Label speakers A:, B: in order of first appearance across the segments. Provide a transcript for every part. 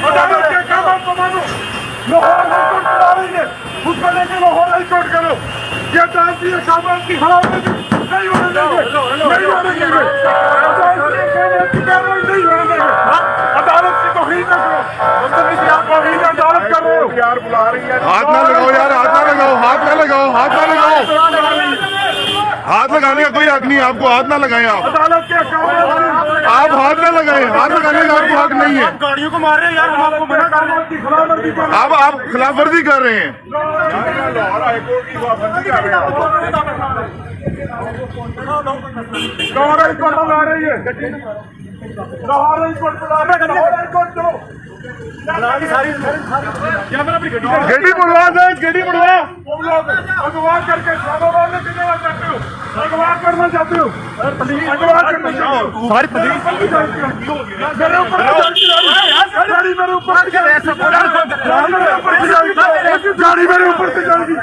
A: अदालत के कामों को मानना पड़ेगा। उसको लेके लाहौर हाई कोर्ट करो। ये जानती है कामों की खिलाफवर्जी नहीं होने देंगे, नहीं होने देंगे। अदालत की तौहीन न करो, अदालत कर रहे हो यार, बुला रही है।
B: हाथ ना लगाओ यार, हाथ ना लगाओ, हाथ ना लगाओ, हाथ ना लगाओ। हाथ लगाने का कोई हक नहीं है आपको, हाथ ना लगाएं आप।
A: अदालत के
B: आप हाथ ना लगाएं, हाथ लगाने का आपको हक नहीं है।
A: गाड़ियों को मार रहे हैं यार, हम आपको मना कर रहे हैं। खिलाफवर्जी कर
B: आप खिलाफवर्जी कर रहे हैं।
A: लाहौर हाई कोर्ट की खिलाफवर्जी कर रहे हैं। लाहौर हाई कोर्ट ला रही है, लाहौर हाई कोर्ट ला रही है, लाहौर हाई कोर्ट चलो।
B: गेड़ी बुलवा दे, गेड़ी बुलवा।
A: अगवा करके अगवा चाहते हो, अगवा करना चाहते हो, अगवा करना चाहते हो।
B: सारी पुलिस
A: मेरे ऊपर गाड़ी मेरे ऊपर गाड़ी मेरे ऊपर से जाएगी,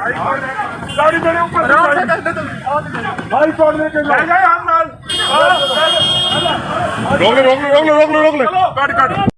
A: गाड़ी मेरे ऊपर से हाई कोर्ट लेके जाएगा। हम
B: रोक ले, रोक ले, रोक ले, रोक ले, रोक ले।
A: काट